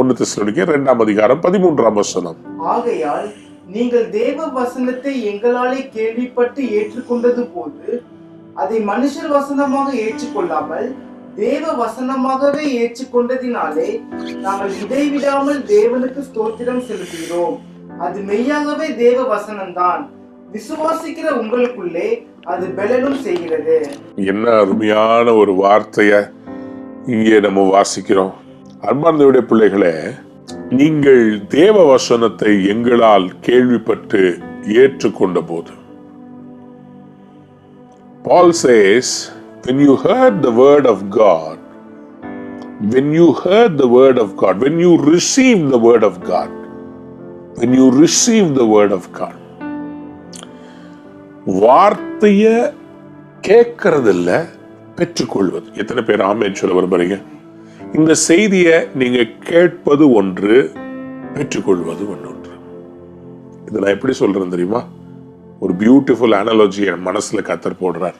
1 தெசலோனிக்கேயர் 2ஆம் அதிகாரம் 13ஆம் வசனம். ஆகையால் நீங்கள் தேவ வசனத்தை எங்களாலே கேள்விப்பட்டு ஏற்றுக்கொண்டது போது அதை மனுஷர் வசனமாக ஏற்றுக்கொள்ளாமல் தேவ வசனமாகவே ஏற்றுக்கொண்டதினாலே நாங்கள் இடைவிடாமல் தேவனுக்கு ஸ்தோத்திரம் செலுத்துகிறோம். அது மெய்யாகவே தேவ வசனம்தான். விசுவாசிக்கிற உங்களுக்குள்ளே அது பலனும் செய்கிறது. என்ன அருமையான ஒரு வார்த்தைய இங்கே நம்ம வாசிக்கிறோம். அன்பார்ந்தவருடைய பிள்ளைகளே, நீங்கள் தேவ வசனத்தை எங்களால் கேள்விப்பட்டு ஏற்றுக்கொண்ட போது, Paul says, when you heard the word of God, when you heard the word of God, when you received the word of God, when you received the word of God, வார்த்தைய கேட்கறதில்ல, பெற்றுக்கொள்வது. எத்தனை பேர் ஆமென் சொல்ல விரும்புறீங்க? இந்த செய்தியை நீங்க கேட்பது ஒன்று, பெற்றுக்கொள்வது ஒன்று. இதை நான் எப்படி சொல்றேன் தெரியுமா? ஒரு பியூட்டிஃபுல் அனாலஜி என் மனசுல கத்தர் போடுறார்.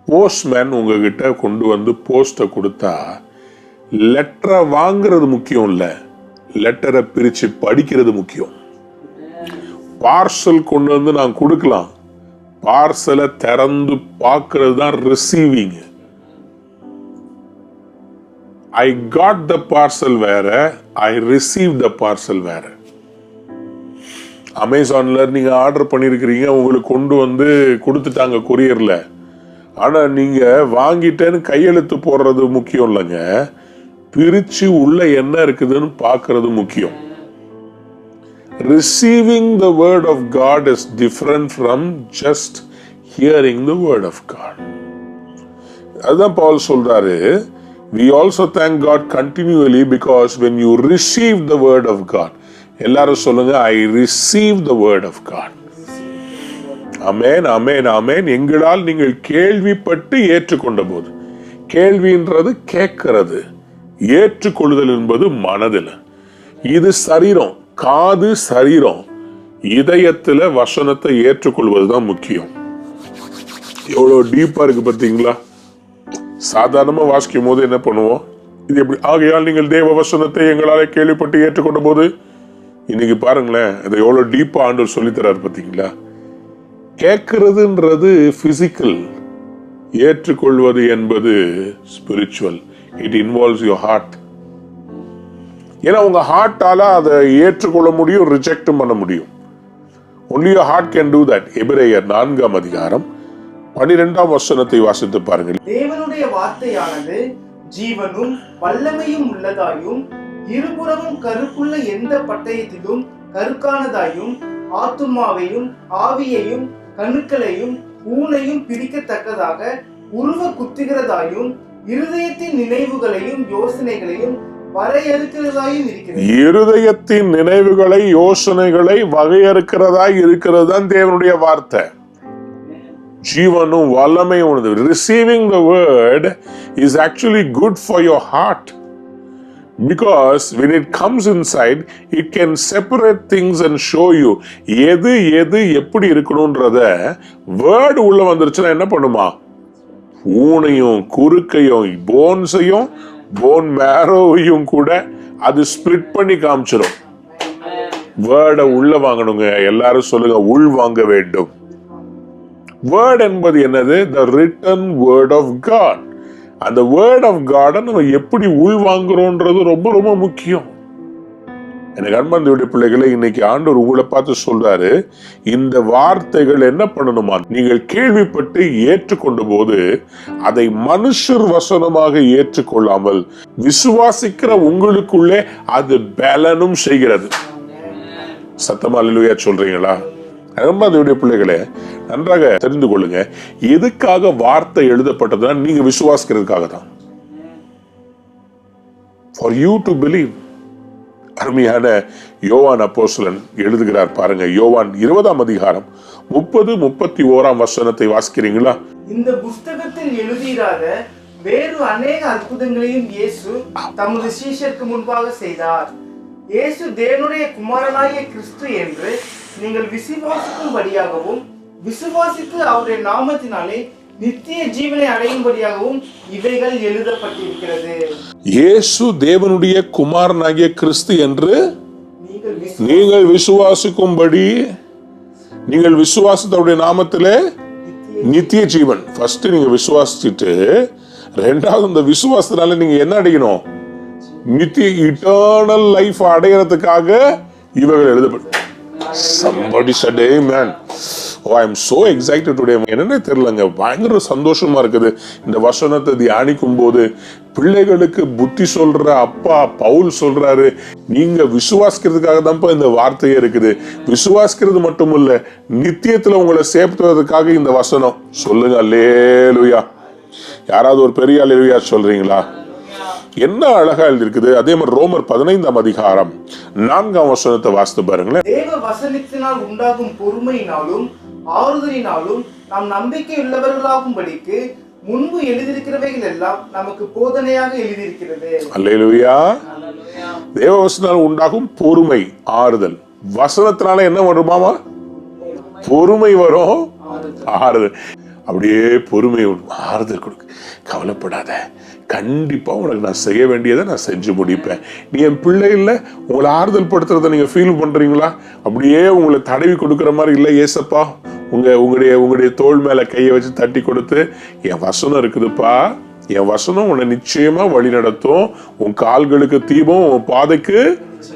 போஸ்ட்மேன் உங்ககிட்ட கொண்டு வந்து போஸ்ட கொடுத்தா லெட்டரை வாங்குறது முக்கியம் இல்ல, லெட்டரை பிரிச்சு படிக்கிறது முக்கியம். பார்சல் கொண்டு வந்து நான் கொடுக்கலாம், பார்சலை திறந்து பார்க்கிறது தான் receiving. I got the parcel வேற, I received the parcel வேற. அமேசான்ல நீங்க ஆர்டர் பண்ணிருக்கிறீங்க, உங்களுக்கு கொண்டு வந்து கொடுத்துட்டாங்க கொரியர்ல. ஆனா நீங்க வாங்கிட்டேன்னு கையெழுத்து போடுறது முக்கியம் இல்லைங்க, பிரிச்சு உள்ள என்ன இருக்குதுன்னு பார்க்கிறது முக்கியம். Receiving the word of God is different from just hearing the word of God. அதுதான் பவுல் சொல்றாரு, we also thank God continually because when you receive the word of God, எல்லாரும் சொல்லுங்க, I receive the word of God. ஆமென், ஆமென், ஆமென். எங்களால் நீங்கள் கேள்விப்பட்டு ஏற்றுக்கொண்ட போது, கேள்வின்றது கேட்கிறது, ஏற்றுக்கொள்ளுதல் என்பது மனதில். இது சரீரம், காது சரீரம், இதயத்துல வசனத்தை ஏற்றுக்கொள்வதுதான் முக்கியம். எவ்வளவு டீப்பா இருக்கு பார்த்தீங்களா? சாதாரணமா வாசிக்கும் போது என்ன பண்ணுவோம்? இது எப்படி? ஆகையால் நீங்கள் தேவ வசனத்தை எங்களால கேள்விப்பட்டு ஏற்றுக்கொண்ட போது, இன்னைக்கு பாருங்களேன், அதை எவ்வளவு டீப்பா ஆண்டவர் சொல்லித்தராரு பார்த்தீங்களா? கேட்கிறதுன்றது பிசிக்கல், ஏற்றுக்கொள்வது என்பது spiritual. It involves your heart. ஏன்னா உங்க ஹார்ட்டால அதை ஏற்றுக்கொள்ள முடியும், ரிஜெக்ட் பண்ண முடியும். only your heart can do that. எபிரேயர் 4ஆம் அதிகாரம் 12ஆம் வசனத்தை வாசித்து பாருங்கள். தேவனுடைய வார்த்தையானது ஜீவனும் வல்லமையும் உள்ளதாயும் இருபுறமும் கருக்குள்ள எந்த பட்டயத்திலும் கருக்கானதாயும் ஆத்துமாவையும் ஆவியையும் கணுக்களையும் ஊனையும் பிரிக்கத்தக்கதாக உருவ குத்துகிறதாயும் இருதயத்தின் நினைவுகளையும் யோசனைகளையும் வரையறுக்கிறதாயும் இருக்கிறது. இருதயத்தின் நினைவுகளை யோசனைகளை வகையறுக்கிறதாய் இருக்கிறது தான் தேவனுடைய வார்த்தை. ஜீவனும் வல்லமையும் உள்ளது. Receiving the word is actually good for your heart. Because when it comes inside, it can separate things and show you எது எப்படி இருக்கணும்ன்றத வேர்டு உள்ள வந்துருச்சுன்னா என்ன பண்ணுமா? ஊனையும் குறுக்கையும் போன்ஸையும் போன் மேரோவையும் கூட அது ஸ்பிளிட் பண்ணி காமிச்சிடும். வேர்டை உள்ள வாங்கணுங்க. எல்லாரும் சொல்லுங்க, உள் வாங்க வேண்டும். வேர்ட் என்பது என்னது? The written word of God. அந்த வேர்ட் ஆஃப் காட நம்ம எப்படி உள் வாங்குறோம்ன்றது ரொம்ப ரொம்ப முக்கியம். எனக்கு அன்பார்ந்த பிள்ளைகளை, இன்னைக்கு ஆண்டவர் உங்களை பார்த்து சொல்றாரு, இந்த வார்த்தைகள் என்ன பண்ணணுமா? நீங்கள் கேள்விப்பட்டு ஏற்றுக்கொண்ட போது அதை மனுஷர் வசனமாக ஏற்றுக்கொள்ளாமல் விசுவாசிக்கிற உங்களுக்குள்ளே அது பலனும் செய்கிறது. சத்தமா அல்லேலூயா சொல்றீங்களா? அன்பார்ந்த பிள்ளைகளே, நன்றாக தெரிந்து கொள்ளுங்க, எதுக்காக வார்த்தை எழுதப்பட்டதுன்னா நீங்க விசுவாசிக்கிறதுக்காக தான். For you to believe. அருமையான யோவான் அப்போஸ்தலன் எழுதுகிறார் பாருங்க. யோவான் 20ஆம் அதிகாரம் 30-31ஆம் வசனத்தை வாசிக்கிறீங்களா? இந்த புத்தகத்தில் எழுதிராத வேறு அநேக அற்புதங்களையும் இயேசு தமது சீஷருக்கு முன்பாக செய்தார். இயேசு தேவனுடைய குமாரனாகிய கிறிஸ்து என்று நீங்கள் விசுவாசிக்கும்படியாகவும் விசுவாசித்து அவருடைய நாமத்தினாலே நித்திய ஜீவனை அடையும்படியாகவும் இவைகள் எழுதப்பட்டிருக்கிறது. இயேசு தேவனுடைய குமாரனாகிய கிறிஸ்து என்று நீங்கள் விசுவாசிக்கும்படி, நீங்கள் விசுவாசத்தோடைய நாமத்திலே நித்திய ஜீவன். ஃபர்ஸ்ட் நீங்க விசுவாசிச்சுட்டு, ரெண்டாவது இந்த விசுவாசத்தினால நீங்க என்ன அடையணும்? நித்திய இட்டர்னல் லைஃப் அடையறதுக்காக இவைகள் எழுதப்படும். Somebody said amen. Oh, I am so excited today. என்னன்னே தெரியலங்க, பயங்கர சந்தோஷமா இருக்குது இந்த வசனத்தை தியானிக்கும் போது. பிள்ளைகளுக்கு புத்தி சொல்ற அப்பா பவுல் சொல்றாரு, நீங்க விசுவாசிக்கிறதுக்காக தான்ப்பா இந்த வார்த்தையே இருக்குது. விசுவாசிக்கிறது மட்டும் இல்ல, நித்தியத்துல உங்களை சேர்த்துவதற்காக இந்த வசனம். சொல்லுங்க அல்லேலூயா. யாராவது ஒரு பெரிய அல்லேலூயா சொல்றீங்களா? என்ன அழகா எழுதிருக்குது. அதே மாதிரி ரோமர் 15ஆம் அதிகாரம் 4ஆம் வசனத்தை வாசித்து பாருங்களேன். தேவ வசனத்தினால் உண்டாகும் பொறுமையினாலும் ஆறுதலினாலும் நாம் நம்பிக்கை உள்ளவர்களாகும்படிக்கு முன்பு எழுதியிருக்கிறவைகள் எல்லாம் நமக்கு போதனையாக எழுதியிருக்கிறது. அல்லேலூயா. தேவ வசனத்தினால் உண்டாகும் பொறுமை, ஆறுதல். வசனத்தினால என்ன வருமாமா? பொறுமை வரும், ஆறுதல். அப்படியே பொறுமை ஆறுதல் கொடுக்கு. கவலைப்படாத, கண்டிப்பா உனக்கு நான் செய்ய வேண்டியதை நான் செஞ்சு முடிப்பேன். நீ என் பிள்ளை இல்லை, உங்களை ஆறுதல் படுத்துறத நீங்க ஃபீல் பண்றீங்களா? அப்படியே உங்களை தடவி கொடுக்குற மாதிரி இல்லை ஏசப்பா, உங்களுடைய தோள் மேல கையை வச்சு தட்டி கொடுத்து, என் வசனம் இருக்குதுப்பா, என் வசனம் உன்னை நிச்சயமா வழி நடத்தும், உன் கால்களுக்கு தீபம், உன் பாதைக்கு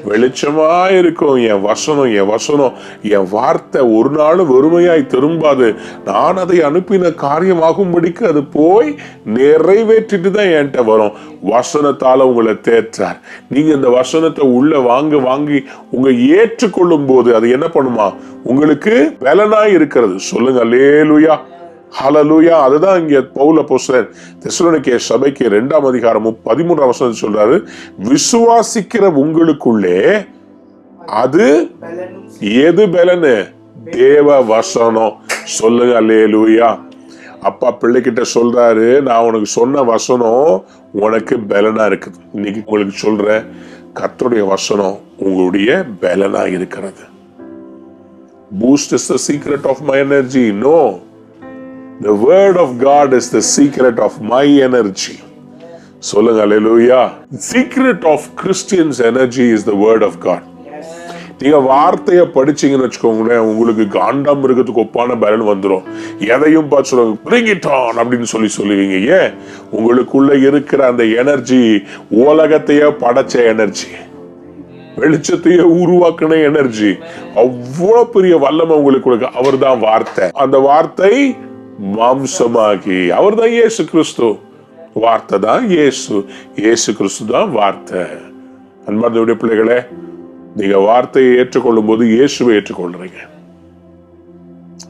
வெளிச்சமா இருக்கும். என் வசனம் என் வார்த்தை ஒரு நாளும் வெறுமையாய் திரும்பாது. நான் அதை அனுப்பின காரியமாகும்படிக்கு அது போய் நிறைவேற்றிட்டு தான் என்கிட்ட வரும். வசனத்தால உங்களை தேற்றார். நீங்க இந்த வசனத்தை உள்ள வாங்கி உங்க ஏற்றுக்கொள்ளும் போது அது என்ன பண்ணுமா? உங்களுக்கு பலனாய் இருக்கிறது. சொல்லுங்க அல்லேலூயா, ஹல்லேலூயா. அதுதான் இங்க பவுல் அப்போஸ்தலன் தெசலோனிக்கே சபைக்கு 2ஆம் அதிகாரம் 13ஆம் வசனத்தில் சொல்றாரு, விசுவாசிக்கிற உங்களுக்குள்ளே அது எது பலனு? தேவ வசனம். சொல்லுங்க அல்லேலூயா. அப்பா பிள்ளைகிட்ட சொல்றாரு, நான் உனக்கு சொன்ன வசனம் உனக்கு பலனா இருக்குது. இன்னைக்கு உங்களுக்கு சொல்றேன், கர்த்தருடைய வசனம் உங்களுடைய பலனா இருக்கிறது. Boost is the secret of my energy. No. The word of God is the secret of my energy. சொல்லுங்க அல்லேலூயா. Secret of Christians' energy is the word of God. நீங்க வார்த்தையை படிச்சீங்கன்னு வச்சுக்கோங்களேன், உங்களுக்கு காண்டம் இருக்கிறதுக்கு ஒப்பான பலன் வந்துடும். எதையும் பார்த்து சொல்லுங்க, bring it on அப்படின்னு சொல்லுவீங்க. ஏன்? உங்களுக்குள்ள இருக்கிற அந்த எனர்ஜி உலகத்தையே படைச்ச எனர்ஜி, வெளிச்சத்தையே உருவாக்கின எனர்ஜி, அவ்வளவு பெரிய வல்லமை உங்களுக்கு. அவர் தான் வார்த்தை. அந்த வார்த்தை மாம்சமாகி, அவர் தான் இயேசு கிறிஸ்து. வார்த்தை தான் இயேசு கிறிஸ்து தான் வார்த்தை. அன்பார்ந்த பிள்ளைகளே, நீங்க வார்த்தையை ஏற்றுக்கொள்ளும் போது இயேசுவை ஏற்றுக்கொள்றீங்க.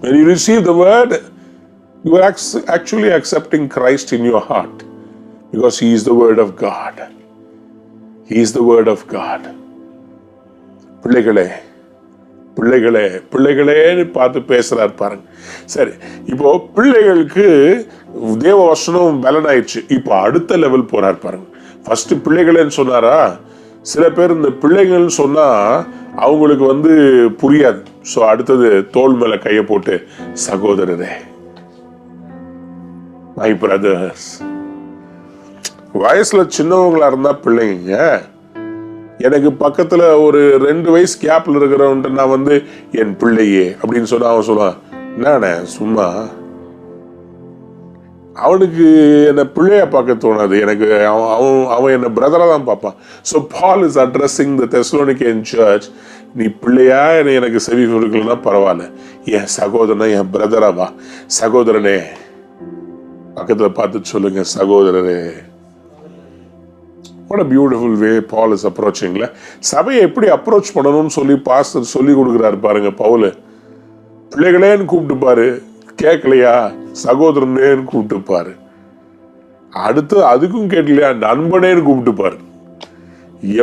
When you receive the word, you are actually accepting Christ in your heart, because he is the word of God. He is the word of God. பிள்ளைகளேன்னு பார்த்து பேசுறாரு பாருங்க. சரி, இப்போ பிள்ளைகளுக்கு தேவ வசனம் பலன் ஆயிடுச்சு. இப்போ அடுத்த லெவல் போறாரு பாருங்க. ஃபர்ஸ்ட் பிள்ளைகளேன்னு சொன்னாரா? சில பேர் இந்த பிள்ளைகள்னு சொன்னா அவங்களுக்கு புரியாது. ஸோ அடுத்தது தோள் மேல கையை போட்டு, சகோதரரே, மை பிரதர்ஸ். வயசுல சின்னவங்களா இருந்தா பிள்ளைங்க, எனக்கு பக்கத்துல ஒரு 2 வயசு கேப்ல இருக்கிறவன்ட்டு நான் என் பிள்ளையே அப்படின்னு சொன்னா அவன் சொல்லுவான், என்னண்ணே சும்மா. அவனுக்கு என்ன பிள்ளைய பார்க்க தோணாது. எனக்கு அவன் என்ன பிரதரா தான் பார்ப்பான். So Paul is addressing the Thessalonian church. நீ பிள்ளையா எனக்கு செவி கொடுக்கலன்னா பரவாயில்ல, என் சகோதரனை, என் பிரதராவா, சகோதரனே. பக்கத்துல பார்த்து சொல்லுங்க, சகோதரரே. What a beautiful way Paul is approaching. சபையை எப்படி அப்ரோச் பண்ணணும்னு சொல்லி பாஸ்டர் சொல்லி கொடுக்குறாரு பாருங்க. பவுல் பிள்ளைகளேன்னு கூப்பிட்டு பாரு, கேட்கலையா சகோதரனேன்னு கூப்பிட்டு பாரு. அடுத்து அதுக்கும் கேட்கலையா நண்பனேன்னு கூப்பிட்டு பாரு.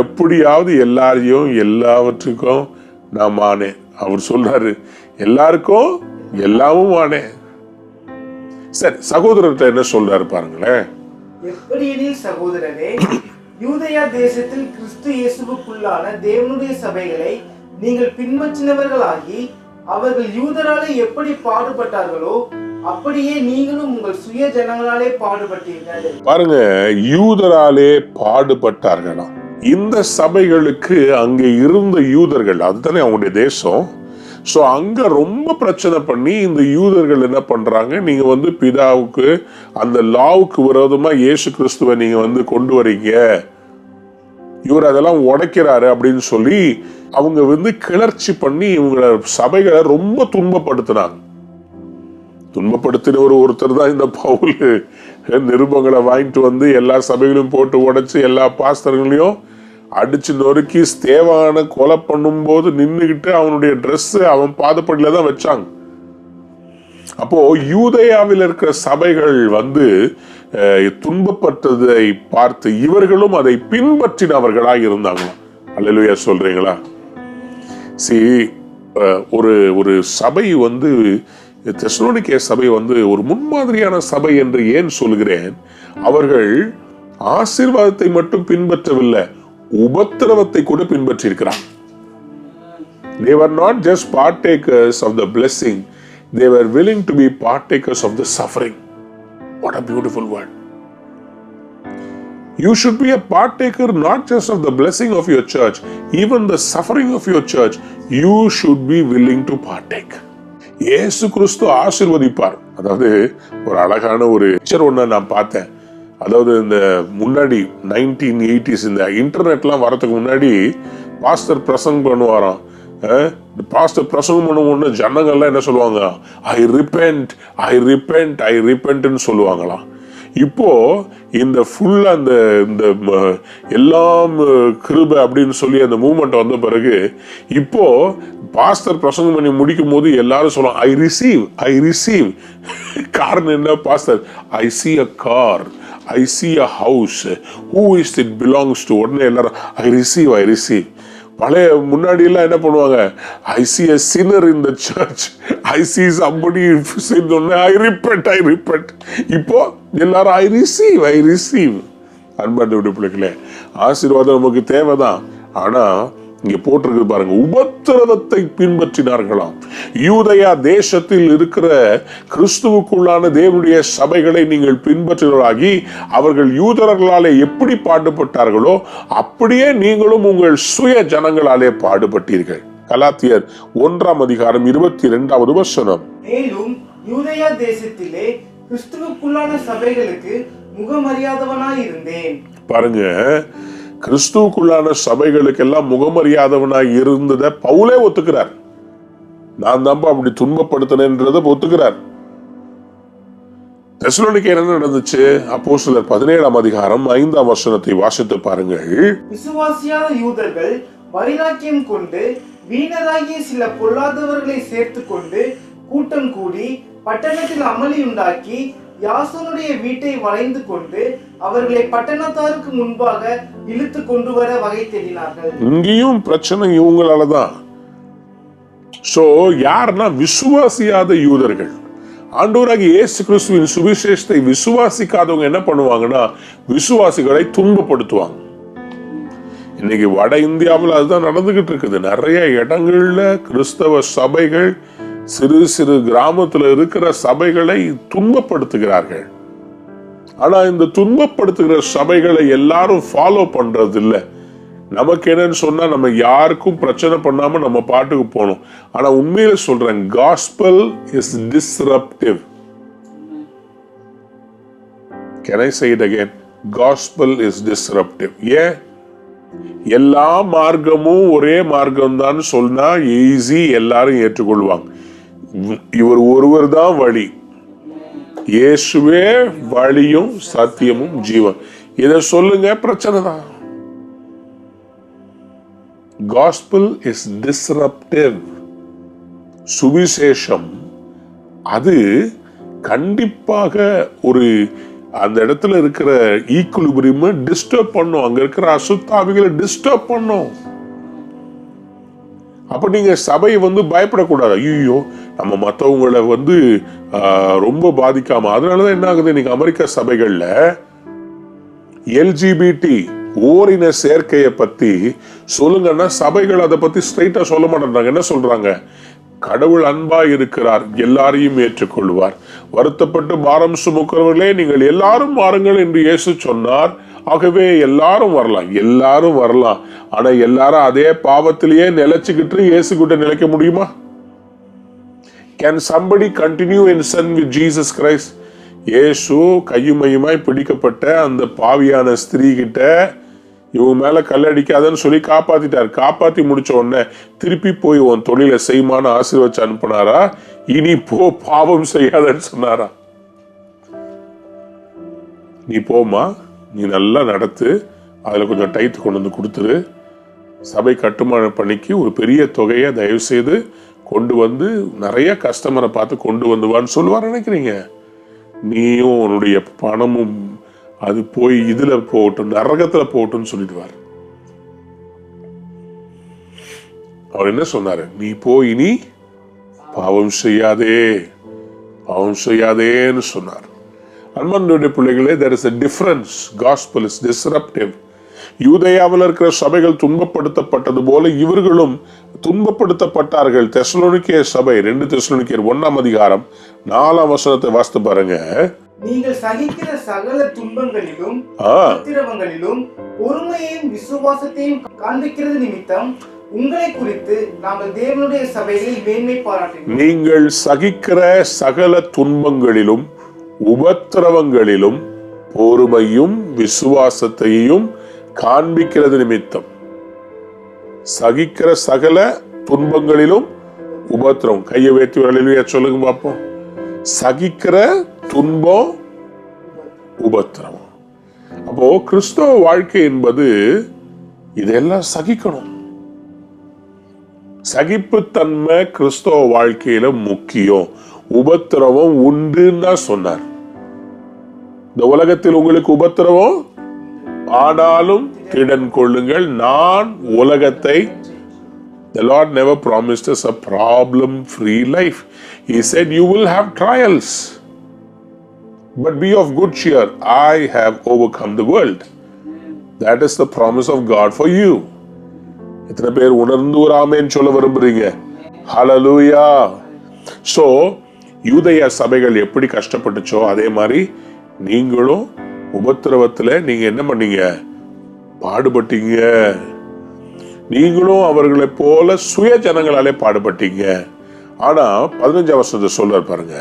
எப்படியாவது எல்லாரையும் எல்லாவற்றுக்கும் நான் ஆனேன். அவர் சொல்றாரு, எல்லாருக்கும் எல்லாமும் ஆனேன். சரி, சகோதரர்கிட்ட என்ன சொல்றாரு பாருங்களேன். எப்படியெனில் சகோதரரே, யூதேயா தேசத்தில் கிறிஸ்து இயேசுவுக்குள்ளான தேவனுடைய சபைகளை நீங்கள் பின்பற்றினவர்களாகி, அவர்கள் யூதராலே எப்படி பாடுபட்டார்களோ அப்படியே நீங்களும் உங்கள் சுய ஜனங்களாலே பாடுபட்டீர்கள். பாருங்க, யூதராலே பாடுபட்டார்களாம். இந்த சபைகளுக்கு அங்கே இருந்த யூதர்கள், அதுதானே அவங்களுடைய தேசம். ஸோ அங்க ரொம்ப பிரச்சனை பண்ணி இந்த யூதர்கள் என்ன பண்றாங்க, நீங்க வந்து பிதாவுக்கு அந்த லாவுக்கு விரோதமா இயேசு கிறிஸ்துவை நீங்க வந்து கொண்டு வரீங்க, இவர் அதெல்லாம் உடைக்கிறாரு அப்படின்னு சொல்லி அவங்க வந்து கிளர்ச்சி பண்ணி இவங்க சபைகளை ரொம்ப துன்பப்படுத்தினாங்க. துன்பப்படுத்தின ஒருத்தர் தான் இந்த பவுல். நிருபங்களை வாங்கிட்டு வந்து எல்லா சபைகளையும் போட்டு உடைச்சு எல்லா பாஸ்தர்களையும் அடிச்சு நொறுக்கி ஸ்தேவான கொலை பண்ணும் போது நின்றுகிட்டு அவனுடைய ட்ரெஸ் அவன் பாதப்படியில தான் வச்சாங்க. அப்போ யூதேயாவில் இருக்கிற சபைகள் வந்து துன்பப்பட்டதை பார்த்து இவர்களும் அதை பின்பற்றினவர்களாக இருந்தாங்க. அல்லேலூயா சொல்றீங்களா? ஒரு சபை வந்து தெசலோனிக்கே சபை வந்து ஒரு முன்மாதிரியான சபை என்று ஏன் சொல்கிறேன்? அவர்கள் ஆசீர்வாதத்தை மட்டும் பின்பற்றவில்லை, உபத்திரவத்தை கூட பின்பற்றி இருக்கிறார். They were not just partakers of the blessing, they were willing to be partakers of the suffering. What a beautiful word. You should be a partaker not just of the blessing of your church, even the suffering of your church, you should be willing to partake. இயேசு கிறிஸ்து ஆசீர்வதிப்பார். அதாவது ஒரு அழகான ஒரு picture ஒன்று நான் பார்த்தேன். அதாவது இந்த முன்னாடி 1980s இந்த இன்டர்நெட்லாம் வரதுக்கு முன்னாடி பாஸ்டர் பிரசங்கம் பண்ணுவாராம். பாஸ்டர் பிரசங்கம் பண்ணுவோம்னு ஜனங்கள்லாம் என்ன சொல்லுவாங்க, ஐ ரிப்பென்ட்னு சொல்லுவாங்களாம். இப்போ இந்த ஃபுல்லா இந்த எல்லாம் கிருபை அப்படின்னு சொல்லி அந்த மூவ்மெண்ட் வந்த பிறகு இப்போ பாஸ்டர் பிரசங்கம் பண்ணி முடிக்கும் போது எல்லாரும் சொல்லுவாங்க ஐ ரிசீவ். காரணம் என்ன? Pastor I see a car, I see a house, who is it belongs to, உடனே எல்லாரும் ஐ ரிசீவ். பழைய முன்னாடி எல்லாம் என்ன பண்ணுவாங்க, I see a sinner in the church, I see somebody sin, I repent. இப்போ எல்லாரும் ஐ ரிசீவ். அன்பான பிள்ளைகளே, ஆசீர்வாதம் நமக்கு தேவைதான். ஆனா இங்க போட்டிருக்கு பாருங்க, உபத்திரவத்தை பின்பற்றினார்களாம். யூதேயா தேசத்தில் இருக்கிற கிறிஸ்துவுக்குள்ளான தேவனுடைய சபைகளை நீங்கள் பின்பற்றுவர்களாகி அவர்கள் யூதர்களாலே எப்படி பாடுபட்டார்களோ அப்படியே நீங்களும் உங்கள் சுய ஜனங்களாலே பாடுபட்டீர்கள். கலாத்தியர் 1:22 வசனம். மேலும் யூதேயா தேசத்திலே கிறிஸ்துவுக்குள்ளான சபைகளுக்கு முகமரியாதவனாய் இருந்தேன். பாருங்க, கிறிஸ்துவுக்குள்ளான சபைகளுக்கெல்லாம் முகமரியாதவனாய் இருந்ததை பவுலே ஒத்துக்கிறார். நான் தான் அப்படி துன்பப்படுத்தினேன்றதை ஒத்துக்கிறார். தெசலோனிக்கே என்ன நடந்துச்சு? அப்போஸ்தலர் 17:5 வசனத்தை வாசித்து பாருங்கள். விசுவாசியாத யூதர்கள் வைராக்கியம் கொண்டு வீணராகிய சில பொல்லாதவர்களை சேர்த்து கொண்டு கூட்டம் கூடி பட்டணத்தில் அமளி உண்டாக்கி யாசோனுடைய வீட்டை வளைந்து கொண்டு அவர்களை பட்டணத்தாருக்கு முன்பாக இழுத்து கொண்டு வர வகை தேடினார்கள். இங்கேயும் பிரச்சனை இவங்களாலதான். சோ யாருன்னா விசுவாசியாத யூதர்கள். ஆண்டவராகிய இயேசு கிறிஸ்துவின் சுவிசேஷத்தை விசுவாசிக்காதவங்க என்ன பண்ணுவாங்கன்னா விசுவாசிகளை துன்பப்படுத்துவாங்க. இன்னைக்கு வட இந்தியாவில் அதுதான் நடந்துகிட்டு இருக்குது. நிறைய இடங்கள்ல கிறிஸ்தவ சபைகள் சிறு சிறு கிராமத்துல இருக்கிற சபைகளை துன்பப்படுத்துகிறார்கள். ஆனா இந்த துன்பப்படுத்துகிற சபைகளை எல்லாரும் ஃபாலோ பண்றது இல்ல. நமக்கு என்னன்னு சொன்னா நம்ம யாருக்கும் பிரச்சனை பண்ணாம நம்ம பாட்டுக்கு போகணும். ஆனா உண்மையில சொல்றேன், gospel is disruptive. Can I say it again? Gospel is disruptive. ஏன்? எல்லா மார்க்கமும் ஒரே மார்க்கம் தான் சொன்னா ஈஸி, எல்லாரும் ஏற்றுக்கொள்வாங்க. இவர் ஒருவர் தான் வழி, இயேசுவே வழியும் சத்தியமும் ஜீவன். இத சொல்லுங்க, பிரச்சனை தான். Gospel is disruptive. சுவிசேஷம் அது கண்டிப்பாக ஒரு அந்த இடத்துல இருக்கிற ஈக்குலிபிரியம் டிஸ்டர்ப் பண்ணும். அங்க இருக்கிற அசுத்தாவிகளை டிஸ்டர்ப் பண்ணும். அப்ப நீங்க சபை வந்து பயப்படக்கூடாது. ஐயோ நம்ம மற்றவங்களை வந்து ரொம்ப பாதிக்காம. அதனாலதான் என்ன ஆகுது, இன்னைக்கு அமெரிக்க சபைகள்ல எல்ஜிபிடி ஓரின சேர்க்கையை பத்தி சொல்லுங்கன்னா சபைகள் அதை பத்தி ஸ்ட்ரைட்டா சொல்ல மாட்டேன்றாங்க. என்ன சொல்றாங்க, கடவுள் அன்பா இருக்கிறார், எல்லாரையும் ஏற்றுக்கொள்வார். வருத்தப்பட்டு பாரம் சுமக்கிறவர்களே நீங்கள் எல்லாரும் வாருங்கள் என்று இயேசு சொன்னார். ஆகவே எல்லாரும் வரலாம். ஆனா எல்லாரும் அதே பாவத்திலேயே நிலைச்சுக்கிட்டு இயேசு கிட்ட நிலைக்க முடியுமா? Can somebody continue in sin with Jesus Christ? இயேசு கையுமையுமாய் பிடிக்கப்பட்ட அந்த பாவியான ஸ்திரீ கிட்ட இவங்க மேல கல்லடிக்காதன்னு சொல்லி காப்பாத்திட்டார். காப்பாத்தி முடிச்ச உடனே திருப்பி போய் உன் தொழிலை செய்யுமான்னு ஆசீர்வச்சு அனுப்புனாரா? இனி போ, பாவம் செய்யாதன்னு சொன்னாரா? நீ போமா, நீ நல்லா நடத்து, அதுல கொஞ்சம் டைத்து கொண்டு வந்து கொடுத்துரு, சபை கட்டுமான பணிக்கு ஒரு பெரிய தொகையை தயவு செய்து கொண்டு வந்து நிறைய கஸ்டமரை பார்த்து கொண்டு வந்துவான்னு சொல்லுவார் நினைக்கிறீங்க? நீயும் உன்னுடைய பணமும் அது போய் இதுல போகட்டும், நரகத்துல போகட்டும்னு சொல்லிடுவார். அவர் என்ன சொன்னாரு? நீ போய் நீ பாவம் செய்யாதேன்னு சொன்னார். அன்பார்ந்த பிள்ளைகளே, there is a difference. Gospel is disruptive. யூதேயாவில் இருக்கிற சபைகள் துன்பப்படுத்தப்பட்டது போல இவர்களும் துன்பப்படுத்தப்பட்டார்கள். தெசலோனிக்கே சபை 2 தெசலோனிக்கேயர் 1ஆம் அதிகாரம் 4ஆம் வசனத்தை வாசித்து பாருங்க. நீங்கள் சகிக்கிற சகல துன்பங்களிலும் உபத்திரவங்களிலும் பொறுமையையும் விசுவாசத்தையும் காண்பிக்கிறது நிமித்தம் உங்களை குறித்து நாங்கள் தேவனுடைய சபைகளில் மேன்மை பாராட்டுகிறோம். நீங்கள் சகிக்கிற சகல துன்பங்களிலும் உபத்திரவங்களிலும் பொறுமையும் விசுவாசத்தையும் காண்பிக்கிறது நிமித்தம். சகிக்கிற சகல துன்பங்களிலும் உபத்திரவம். கையை வேற்றி வரலையா சொல்லுங்க பார்ப்போம். சகிக்கிற துன்பம், உபத்திரவம். அப்போ கிறிஸ்தவ வாழ்க்கை என்பது இதெல்லாம் சகிக்கணும். சகிப்புத்தன்மை கிறிஸ்தவ வாழ்க்கையில முக்கியம். உபத்திரவம் உண்டுன்னு தான் சொன்னார். இந்த உலகத்தில் உங்களுக்கு உபத்திரவம், ஆனாலும் திடன் கொள்ளுங்கள், நான் உலகத்தை. The Lord never promised us a problem-free life. He said, you will have trials, but be of good cheer. I have overcome the world. That is the promise of God for you. எத்தனை பேர் உணர்ந்து ஒரு ஆமென் சொல்ல விரும்புறீங்க? ஹல்லேலூயா. So, யூதேய சபைகள் எப்படி கஷ்டப்பட்டுச்சோ அதே மாதிரி நீங்களும் உபத்திரவத்துல நீங்க என்ன பண்ணீங்க? பாடுபட்டீங்க. நீங்களும் அவர்களை போல சுய ஜனங்களாலே பாடுபட்டீங்க. ஆனா 15ஆம் வசனத்தை சொல்றார் பாருங்க.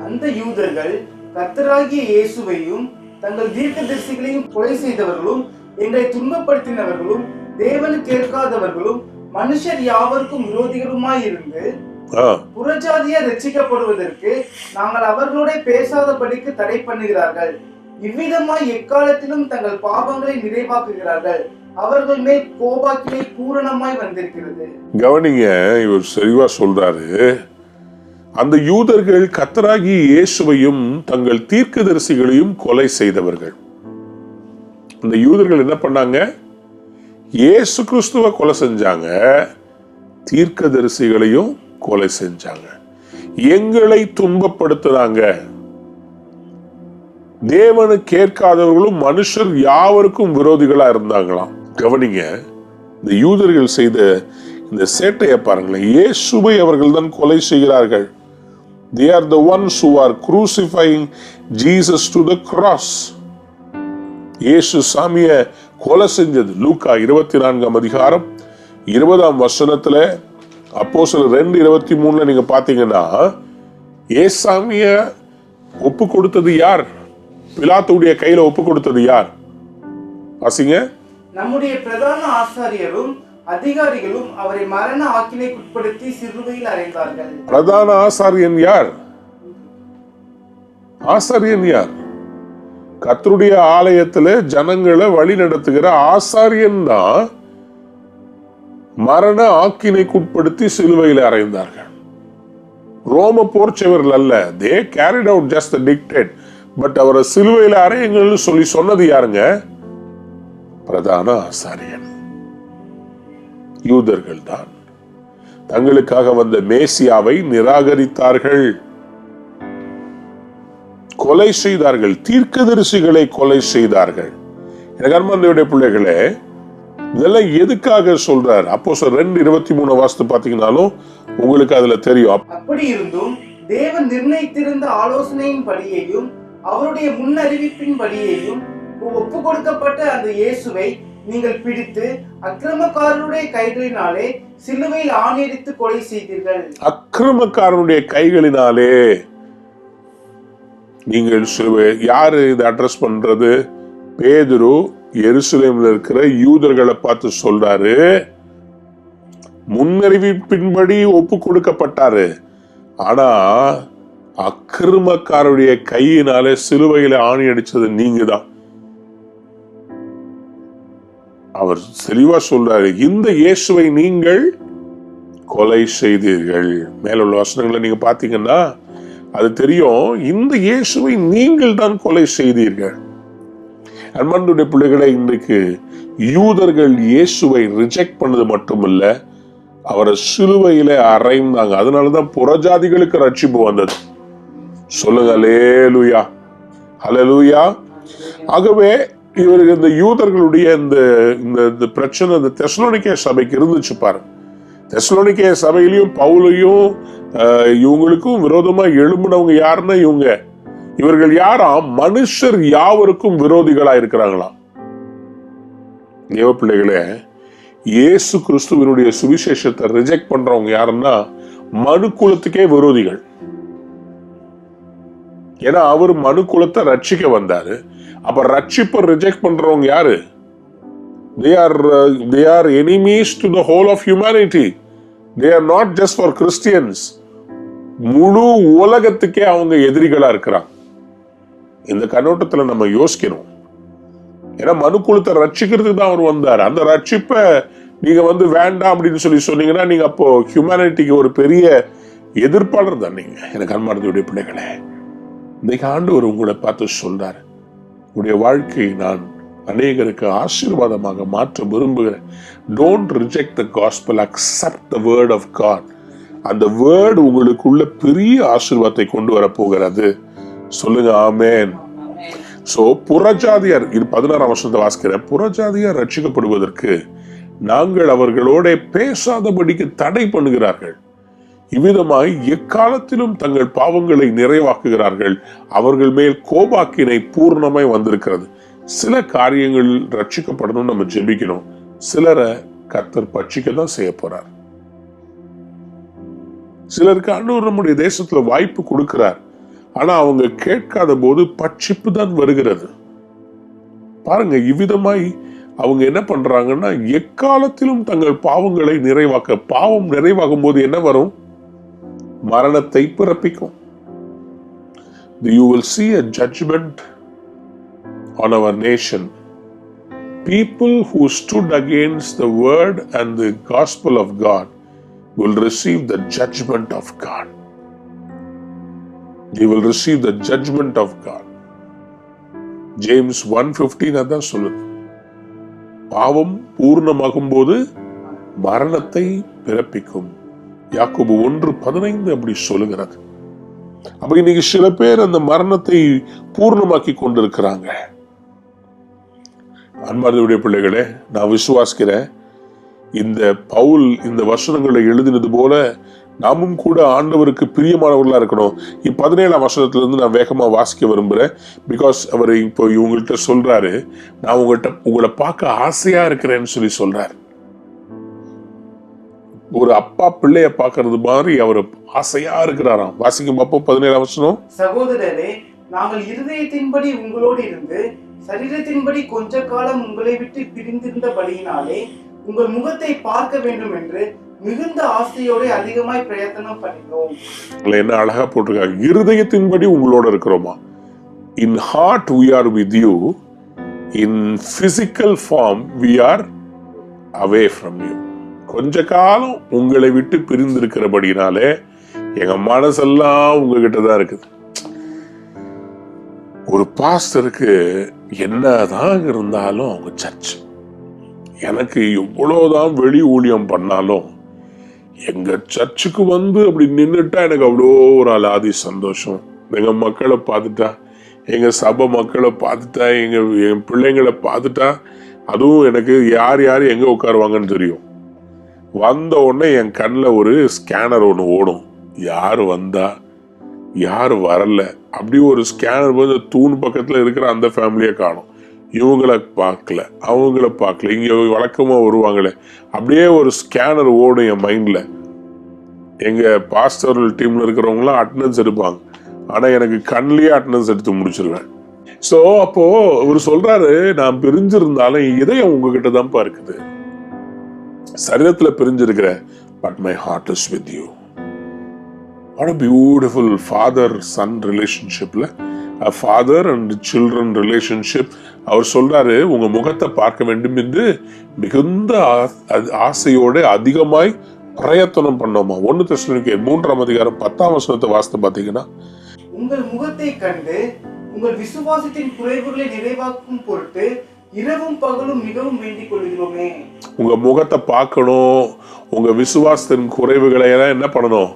அந்த யூதர்கள் கர்த்தராகிய இயேசுவையும் தங்கள் தீர்க்கதரிசிகளையும் கொலை செய்தவர்களும் எங்களை துன்பப்படுத்தினவர்களும் தேவனுக்கு ஏற்காதவர்களும் மனுஷர் யாவருக்கும் விரோதிகளுமாய் இருந்து புறஜாதியார் ரட்சிக்கப்படுவதற்கு நாங்கள் அவர்களோட பேசாதபடிக்கு தடை பண்ணுகிறார்கள். இவ்விதமாய் எக்காலத்திலும் தங்கள் பாவங்களை நிறைவாக்குகிறார்கள். அவர்கள் மேல் கோபாக்கினை பூரணமாய் வந்திருக்கிறது. கவனிங்க, இவர் சரிவா சொல்றாரு. அந்த யூதர்கள் கர்த்தராகிய இயேசுவையும் தங்கள் தீர்க்கதரிசிகளையும் கொலை செய்தவர்கள். அந்த யூதர்கள் என்ன பண்ணாங்க? இயேசு கிறிஸ்துவை கொலை செஞ்சாங்க, தீர்க்கதரிசிகளையும் கொலை செஞ்சாங்க. எங்களை துன்பப்படுத்துறாங்க. தேவனு கேட்காதவர்களும் மனுஷர் யாவருக்கும் விரோதிகளா இருந்தாங்களாம். கவனிங்க, இந்த யூதர்கள் செய்த இந்த சேட்டையை பாருங்களேன். இயேசுவை அவர்கள் தான் கொலை செய்கிறார்கள். They are the ones who are crucifying Jesus to the cross. இயேசு சாமியை கொலை செஞ்சது லூக்கா 24ஆம் அதிகாரம் 20ஆம் வசனத்துல, அப்போஸ்தலர் 2:23 நீங்க பாத்தீங்கன்னா ஏசாமிய ஒப்பு கொடுத்தது யார்? பிலாத்துடைய கையில ஒப்பு கொடுத்தது யார்? வாசிங்க. நம்முடைய பிரதான ஆசாரியரும் அதிகாரிகளும் அவரை மரண ஆக்கினைக்குட்படுத்தி சிலுவையில் அறைந்தார்கள். பிரதான ஆசாரியன் யார்? ஆசாரியன் யார்? கர்த்தருடைய ஆலயத்துல ஜனங்களை வழி நடத்துகிற ஆசாரியன் தான் மரண ஆக்கினைக்குட்படுத்தி சிலுவையில் அறைந்தார்கள். ரோம போர்ச்சவர்கள் அல்ல. they carried out just the dictate. But அவரை சிலுவையில் அறையுங்கள்னு சொல்லி சொன்னது யாருங்க? பிரதான ஆசாரியன், யூதர்கள் தான். தங்களுக்காக வந்த மேசியாவை நிராகரித்தார்கள், கொலை செய்தார்கள், தீர்க்கதரிசிகளை கொலை செய்தார்கள். எனக்கு அன்பார்ந்த பிள்ளைகளே, இதெல்லாம் எதுக்காக சொல்றார்? அப்போஸ்தலர் 2:23 வாசித்து பாத்தீங்கன்னாலும் உங்களுக்கு அதுல தெரியும். அப்படி இருந்தும் தேவன் நிர்ணயித்திருந்த ஆலோசனையின் படியையும் அவருடைய முன்னறிவிப்பின் படியையும் ஒப்பு கொடுக்கப்பட்ட அந்த இயேசுவை நீங்கள் பிடித்து அக்கிரமக்காரருடைய கைகளினாலே சிலுவையில் ஆணியடித்து கொலை செய்தீர்கள். அக்கிரமக்காரனுடைய கைகளினாலே நீங்கள் சிலுவை. யாரு இதை அட்ரஸ் பண்றது? பேதுரு எருசலேமில் இருக்கிற யூதர்களை பார்த்து சொல்றாரு, முன்னறிவிப்பின்படி ஒப்பு கொடுக்கப்பட்டாரு, ஆனா அக்கிரமக்காரருடைய கையினாலே சிலுவையில ஆணி அடிச்சது நீங்க தான். அவர் தெளிவா சொல்றாரு, இந்த இயேசுவை நீங்கள் கொலை செய்தீர்கள். மேலுள்ள வசனங்களை நீங்க பாத்தீங்கன்னா அது தெரியும். இந்த இயேசுவை நீங்கள் தான் கொலை செய்தீர்கள். அன்பார்ந்த பிள்ளைகளை, இன்றைக்கு யூதர்கள் இயேசுவை ரிஜெக்ட் பண்ணது மட்டுமல்ல, அவரை சிலுவையில அறைந்தாங்க. அதனாலதான் புறஜாதிகளுக்கு ரட்சிப்பு வந்தது. சொல்லுங்க அல்லேலூயா, அல்லேலூயா. ஆகவே இவருக்கு இந்த யூதர்களுடைய இந்த பிரச்சனை இந்த தெசலோனிக்கே சபைக்கு இருந்துச்சு பாருங்க. தெசலோனிக்கே சபையிலையும் பவுலையும் இவங்களுக்கும் விரோதமா எழும்பினவங்க யாருன்னா இவர்கள் யாராம்? மனுஷர் யாவருக்கும் விரோதிகளா இருக்கிறாங்களாம். தேவ பிள்ளைகளே, இயேசு கிறிஸ்துவினுடைய சுவிசேஷத்தை ரிஜெக்ட் பண்றவங்க யாருன்னா மனு குலத்துக்கே விரோதிகள். ஏன்னா அவர் மனு குலத்தை ரட்சிக்க வந்தாரு. அப்ப ரட்சிப்பை ரிஜெக்ட் பண்றவங்க யாரு? They are enemies to the whole of humanity. They are not just for Christians. முழு உலகத்துக்கே அவங்க எதிரிகளா இருக்கிறாங்க. இந்த கண்ணோட்டத்துல நம்ம யோசிக்கணும். ஏன்னா மனு குலத்தை ரட்சிக்கிறதுக்கு தான் அவர் வந்தார். அந்த ரட்சிப்பை நீங்க வேண்டாம் அப்படின்னு சொன்னீங்கன்னா நீங்க அப்போ ஹியூமனிட்டிக்கு ஒரு பெரிய எதிர்ப்பாளர் தான் நீங்க. எனக்கு அன்பார்ந்தவருடைய பிள்ளைகளே, இன்னைக்கு ஆண்டவர் உங்களை பார்த்து சொல்றாரு, உங்களுடைய வாழ்க்கையை நான் அநேகருக்கு ஆசீர்வாதமாக மாற்ற விரும்புகிறேன். Don't reject the gospel, accept the word of God. அந்த வேர்டு உங்களுக்குள்ள பெரிய ஆசீர்வாதத்தை கொண்டு வர போகிறது. சொல்லுங்க ஆமென். சோ புறஜாதியார், இது 16ஆம் வசனத்தை வாசிக்கிறேன். புறஜாதியார் ரட்சிக்கப்படுவதற்கு நாங்கள் அவர்களோட பேசாதபடிக்கு தடை பண்ணுகிறார்கள். இவ்விதமாய் எக்காலத்திலும் தங்கள் பாவங்களை நிறைவாக்குகிறார்கள். அவர்கள் மேல் கோபாக்கினை பூர்ணமாய் வந்திருக்கிறது. சில காரியங்கள் ரட்சிக்கப்படணும், நம்ம ஜெபிக்கணும். சிலரை கர்த்தர் பட்சிக்க தான் செய்ய போறார். சிலருக்கு ஆண்டவர் நம்முடைய தேசத்துல வாய்ப்பு கொடுக்கிறார். ஆனா அவங்க கேட்காத போது பட்சிப்பு தான் வருகிறது. பாருங்க, இவ்விதமாய் அவங்க என்ன பண்றாங்கன்னா எக்காலத்திலும் தங்கள் பாவங்களை நிறைவாக்க. பாவம் நிறைவாகும் போது என்ன வரும்? மரணத்தை பிறப்பிக்கும். You will see a judgment on our nation. People who stood against the word and the gospel of God will receive the judgment of God. They will receive the judgment of God. James 1:15 அதான் சொல்லுது. பாவம் பூர்ணமாகும் போது மரணத்தை பிறப்பிக்கும். யாக்கோபு 1:15 அப்படி சொல்லுகிறது. அப்ப இன்னைக்கு சில பேர் அந்த மரணத்தை பூர்ணமாக்கி கொண்டிருக்கிறாங்க. அன்பார்ந்தவருடைய பிள்ளைகளே, நான் விசுவாசிக்கிறேன், இந்த பவுல் இந்த வசனங்களை எழுதினது போல நாமும் கூட ஆண்டவருக்கு பிரியமானவர்களா இருக்கணும். 17ஆம் வசனத்துல இருந்து நான் வேகமா வாசிக்க விரும்புறேன். பிகாஸ் அவர் இப்போ இவங்கள்ட்ட சொல்றாரு, நான் உங்களை பார்க்க ஆசையா இருக்கிறேன்னு சொல்றாரு. ஒரு அப்பா பிள்ளைய பார்க்கறது மாதிரி அவர் ஆசையா இருக்கிறாராம். வாசிக்கும் பார்ப்போம் 17ஆம் வசனம். சகோதரரே, நாங்கள் இருதயத்தின்படி உங்களோடு இருந்து சரீரத்தின்படி கொஞ்ச காலம் உங்களை விட்டு பிரிந்திருந்தபடியினாலே உங்கள் முகத்தை பார்க்க வேண்டும் என்று மிகுந்த ஆசையோட அதிகமாய் பிரயத்தனம் பண்ணினோம். என்ன அழகா போட்டிருக்காங்க. இருதயத்தின்படி உங்களோட இருக்கிறோமா? In heart we are with you, in physical form we are away from you. கொஞ்ச காலம் உங்களை விட்டு பிரிந்திருக்கிறபடினாலே எங்க மனசெல்லாம் உங்ககிட்ட தான் இருக்குது. ஒரு பாஸ்டருக்கு என்னதான் இருந்தாலும் அவங்க சர்ச், எனக்கு எவ்வளவுதான் வெளி ஊழியம் பண்ணாலும் எங்க சர்ச்சுக்கு அப்படி நின்றுட்டா எனக்கு அவ்வளோ ஒரு அலாதி சந்தோஷம். எங்க மக்களை பார்த்துட்டா, எங்க சபை மக்களை பார்த்துட்டா, என் பிள்ளைங்களை பார்த்துட்டா, அதுவும் எனக்கு யார் யார் எங்க உட்காருவாங்கன்னு தெரியும். வந்த உடனே என் கண்ணில் ஒரு ஸ்கேனர் ஒன்று ஓடும். யார் வந்தா யார் வரல, அப்படி ஒரு ஸ்கேனர் வந்து தூண் பக்கத்தில் இருக்கிற அந்த ஃபேமிலியை காணும். இவங்கள பார்க்கல, அவங்கள பார்க்கல, இங்கே வழக்கமாக வருவாங்களே, அப்படியே ஒரு ஸ்கேனர் ஓடும் என் மைண்டில். எங்கள் பாஸ்டர்கள் டீமில் இருக்கிறவங்களாம் அட்டண்டன்ஸ் எடுப்பாங்க, ஆனால் எனக்கு கண்ணிலேயே அட்டண்டன்ஸ் எடுத்து முடிச்சிருவேன். ஸோ அப்போ இவர் சொல்றாரு, நான் பிரிஞ்சிருந்தாலும் இதயம் உங்ககிட்ட தான்ப்பா இருக்குது, சரீரத்தில் பிரிஞ்சிருக்கிற, but my heart is with you. What a beautiful father-son relationship-ல, a father and children relationship. அவர் சொல்றாரு, உங்க முகத்தை பார்க்க வேண்டும் என்று மிகுந்த ஆசையோட அதிகமாய் பிரயத்தனம் பண்ணோமா. 1 தெசலோனிக்கேயர் 3:10 வாசித்து பார்த்தீங்கன்னா, உங்கள் முகத்தை கண்டு உங்கள் விசுவாசத்தின் குறைவுகளை நிறைவாக்கும் பொருட்டு இரவும் பகலும் மிகவும் வேண்டிக் கொள்கிறோமே. உங்க முகத்தை பார்க்கணும், உங்க விசுவாசத்தின் குறைவுகளை எல்லாம் என்ன பண்ணணும்,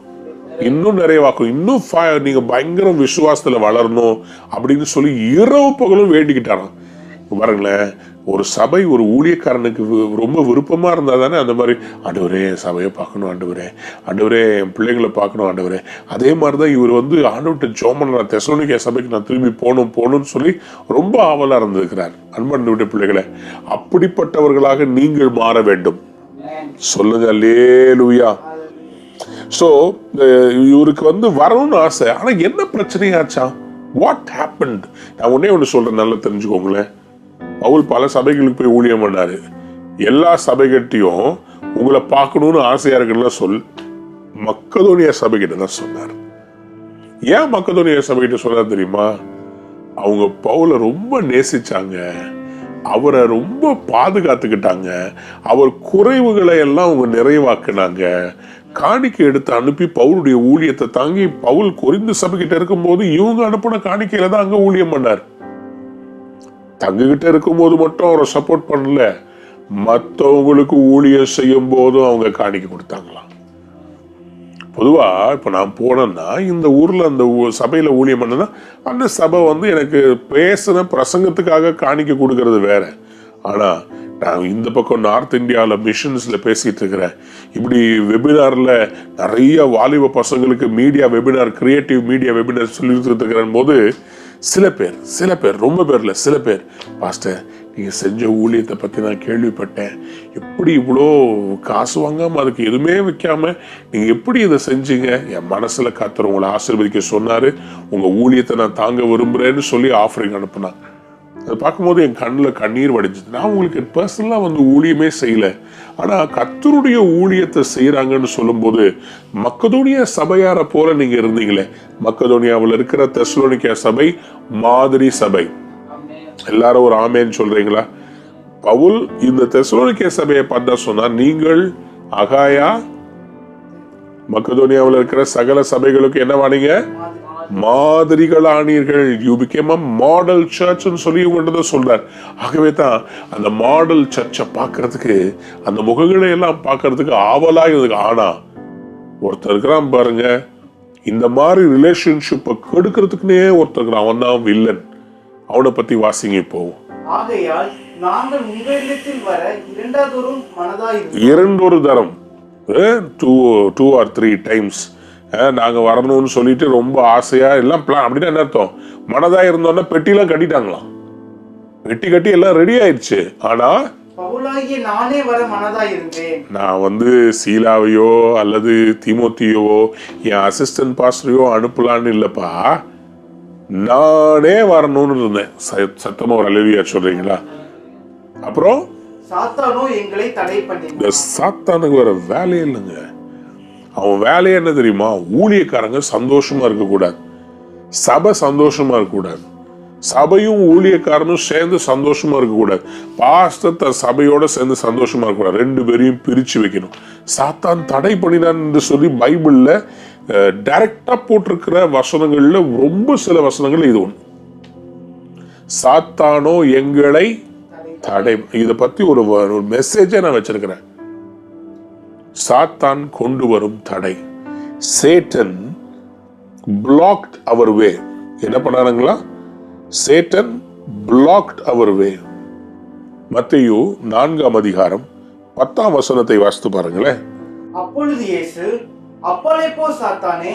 இன்னும் நிறைவாக்கும், இன்னும் நீங்க பயங்கர விசுவாசத்துல வளரணும் அப்படின்னு சொல்லி இரவு பகலும் வேண்டிக்கிட்டாராம். பாருங்களேன், ஒரு சபை ஒரு ஊழியக்காரனுக்கு ரொம்ப விருப்பமா இருந்தா தானே அந்த மாதிரி, ஆண்டவரே சபையை பார்க்கணும், ஆண்டவரே என் பிள்ளைங்களை பார்க்கணும் ஆண்டவரே. அதே மாதிரிதான் இவர் வந்து ஆண்டவர்கிட்ட ஜெபம் பண்றார், தெசலோனிக்கே சபைக்கு நான் திரும்பி போகணும்னு சொல்லி ரொம்ப ஆவலா இருந்திருக்கிறார். அன்பனுடைய பிள்ளைகளை, அப்படிப்பட்டவர்களாக நீங்கள் மாற வேண்டும். சொல்லுங்க அல்லேலூயா. ஸோ இவருக்கு வந்து வரணும்னு ஆசை, ஆனா என்ன பிரச்சனையாச்சா, வாட் ஹேப்பன்ட்? நான் ஒண்ணு சொல்றேன், நல்லா தெரிஞ்சுக்கோங்களேன். பவுல் பல சபைகளுக்கு போய் ஊழியம் பண்ணாரு. எல்லா சபைகிட்டையும் உங்களை பார்க்கணும்னு ஆசையா இருக்குன்னு சொல், மக்கதோனியா சபைகிட்ட தான் சொன்னார். ஏன் மக்கதோனியா சபைகிட்ட சொன்னார் தெரியுமா? அவங்க பவுலை ரொம்ப நேசிச்சாங்க, அவரை ரொம்ப பாதுகாத்துக்கிட்டாங்க, அவர் குறைவுகளை எல்லாம் அவங்க நிறைவாக்குனாங்க. காணிக்கை எடுத்து அனுப்பி பவுலுடைய ஊழியத்தை தாங்கி, பவுல் கொரிந்து சபைகிட்ட இருக்கும் போது இவங்க அனுப்பின காணிக்கையில தான் அங்க ஊழியம் பண்ணார். தங்ககிட்ட இருக்கும் போது மட்டும் அவரை சப்போர்ட் பண்ணல, மற்றவங்களுக்கு ஊழியம் செய்யும் போதும் அவங்க காணிக்கை கொடுத்தாங்களாம். பொதுவா இப்ப நான் போனேன்னா, இந்த ஊர்ல அந்த சபையில ஊழியம் பண்ணனா, அந்த சபை வந்து எனக்கு பேசின பிரசங்கத்துக்காக காணிக்கை கொடுக்கறது வேற. ஆனா நான் இந்த பக்கம் நார்த் இந்தியாவில் மிஷன்ஸ்ல பேசிட்டு இருக்கிறேன். இப்படி வெபினார்ல நிறைய வாலிப பசங்களுக்கு media webinar, creative media webinar சொல்லிட்டு இருக்கிற போது சில பேர் ரொம்ப பேர்ல சில பேர், பாஸ்டர் நீங்க செஞ்ச ஊழியத்தை பத்தி நான் கேள்விப்பட்டேன், எப்படி இவ்வளோ காசு வாங்காம அதுக்கு எதுவுமே வைக்காம நீங்க எப்படி இதை செஞ்சீங்க, என் மனசுல கர்த்தர் உங்களை ஆசீர்வதிக்க சொன்னாரு, உங்க ஊழியத்தை நான் தாங்க விரும்புறேன்னு சொல்லி ஆஃபரிங் அனுப்புனாங்க. அதை பார்க்கும்போது என் கண்ணில் கண்ணீர் வடிஞ்சது. நான் உங்களுக்கு பர்சனலாக வந்து ஊழியமே செய்யலை, ஆனால் கர்த்தருடைய ஊழியத்தை செய்கிறாங்கன்னு சொல்லும்போது, மக்கதோனியா சபையாரை போல நீங்கள் இருந்தீங்களே. மக்கதோனியாவில் இருக்கிற தெசலோனிக்கே சபை மாதிரி சபை. எல்லாரும் ஒரு ஆமேன்னு சொல்றீங்களா? பவுல் இந்த தெசலோனிக்கே சபையை பார்த்தா சொன்னா, நீங்கள் அகாயா மக்கதோனியாவில் இருக்கிற சகல சபைகளுக்கு என்ன வானீங்க, மாதிரிகளானீர்கள். யூ பிகேம் a மாடல் சர்ச்னு சொல்லி இவங்கள்ட்ட சொல்றார். ஆகவே தான் அந்த மாடல் சர்ச்சை பார்க்கறதுக்கு, அந்த முகங்களை எல்லாம் பார்க்கறதுக்கு ஆவலா இருக்கு. ஆனா ஒருத்தர் இருக்கிறான் பாருங்க, இந்த மாதிரி ரிலேஷன்ஷிப்பை கெடுக்கிறதுக்குன்னே ஒருத்தர் இருக்கிறான், அவன் தான் வில்லன். அவனை பத்தி வாசிங்க. இப்போ ஆகையால் நாங்கள் உங்களிடத்தில் வர இரண்டொரு தரம் 2 or 3 times நாங்க வரணும்னு சொல்லிட்டு ரொம்ப ஆசையா எல்லாம் பிளான். அப்படின்னா என்ன அர்த்தம்? மனதா இருந்தோன்னா பெட்டிலாம் கட்டிட்டாங்களாம், வெட்டி கட்டி எல்லாம் ரெடி ஆயிடுச்சு. ஆனா நான் வந்து சீலாவையோ அல்லது தீமோத்தியோவோ என் அசிஸ்டன்ட் பாஸ்டரையோ அனுப்பலான்னு இல்லப்பா, நானே வரணும்னு இருந்தேன். சத்தமா ஒரு அல்லேலூயா சொல்றீங்களா? அப்புறம் சாத்தானுக்கு வேற வேலையே இல்லைங்க. அவன் வேலையே என்ன தெரியுமா? ஊழியக்காரங்க சந்தோஷமா இருக்கக்கூடாது, சபை சந்தோஷமா இருக்கக்கூடாது, சபையும் ஊழியக்காரனும் சேர்ந்து சந்தோஷமா இருக்கக்கூடாது, பாஸ்டர் சபையோட சேர்ந்து சந்தோஷமா இருக்கக்கூடாது, 2 பேரையும் பிரிச்சு வைக்கணும். சாத்தான் தடை பண்ணினான் என்று சொல்லி பைபிள்ல டைரக்டா போட்டிருக்கிற வசனங்கள்ல ரொம்ப சில வசனங்கள் இது ஒண்ணு. சாத்தானோ எங்களை தடை, இதை பத்தி ஒரு மெசேஜை நான் வச்சிருக்கிறேன். சாத்தான் கொண்டு வரும் தடை. Satan blocked our way. என்ன பண்ணானுங்களா? Satan blocked our way. மத்தேயு 4 10ஆம் வசனத்தை வாசித்து பாருங்களேன். அப்பொழுது இயேசு, அப்பாலே போ சாத்தானே,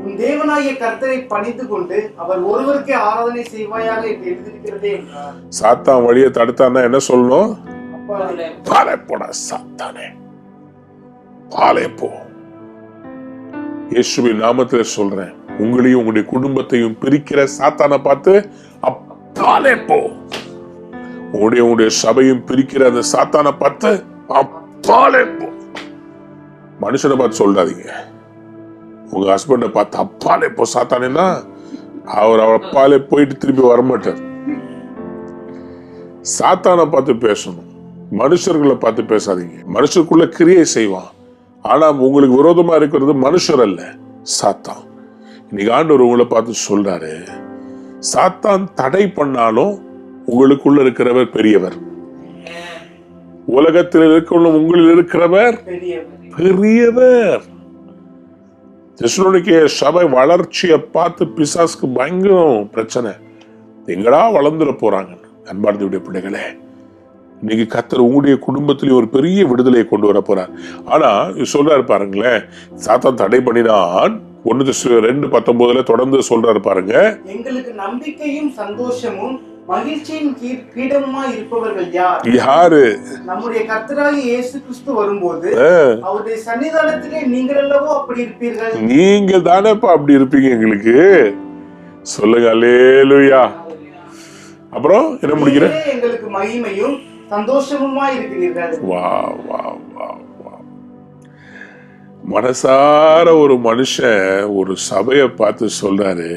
உன் தேவனாகிய கர்த்தரை பணிந்து கொண்டு அவர் ஒருவருக்கே ஆராதனை செய்வாயாக என்று எழுதியிருக்கிறதே என்றார். சாத்தான் வழியை தடுத்தான்னா என்ன சொல்லணும்? அப்பாலே பாலே போடா சாத்தானே, பாலே போ. இயேசுவின் நாமத்தில் சொல்றேன், உங்களையும் உங்களுடைய குடும்பத்தையும் பிரிக்கிற சாத்தானை பார்த்து அப்பாலே போ. உங்களுடைய சபையும் பிரிக்கிற அந்த சாத்தானை பார்த்து அப்பாலே போ. மனுஷனை பார்த்து சொல்லாதீங்க. உங்க ஹஸ்பண்டை பார்த்து அப்பாலே போ சாத்தானேன்னா அவர் அப்பாலே போயிட்டு திருப்பி வரமாட்டார். சாத்தானை பார்த்து பேசணும், மனுஷர்களை பார்த்து பேசாதீங்க. மனுஷருக்குள்ள கிரியை செய்வான், ஆனா உங்களுக்கு விரோதமா இருக்கிறது மனுஷர் அல்ல, சாத்தான். இன்னைக்கு ஆண்டவர் உங்களை பார்த்து சொல்றாரு, சாத்தான் தடை பண்ணாலும் உங்களுக்குள்ள இருக்கிறவர் பெரியவர். உலகத்தில் இருக்கிற உங்களில் இருக்கிறவர் பெரியவர். தெசலோனிக்கே சபை வளர்ச்சியை பார்த்து பிசாசுக்கு பயங்கரம் பிரச்சனை. எங்கடா வளர்ந்துட போறாங்க. அன்பார்ந்த பிள்ளைகளே, இன்னைக்கு கர்த்தர் உங்களுடைய குடும்பத்திலேயே ஒரு பெரிய விடுதலையை கொண்டு வர போறார். ஆனா சொல்றாரு பாருங்களேன், சாத்தான் தடை பண்ணினான். 1:2:19 தொடர்ந்து சொல்றாரு பாருங்க, எங்களுக்கு நம்பிக்கையும் சந்தோஷமும் மகிழ்ச்சியின் கிரீடமுமாய் இருப்பவர்கள் யார்? யாரு? நம்முடைய கர்த்தராகிய இயேசு கிறிஸ்து வரும்போது அவருடைய சன்னிதானத்திலே நீங்கள் அல்லவோ அப்படி இருப்பீர்கள். நீங்க தானேப்பா அப்படி இருப்பீங்க எங்களுக்கு. சொல்லுங்க அல்லேலூயா. அப்புறம் என்ன முடிக்கிற? எங்களுக்கு மகிமையும் சந்தோஷமுமாய் இருக்கிறீர்கள். வா வா வா வா. மனசார ஒரு மனுஷன் ஒரு சபையை பார்த்து சொல்றாரு,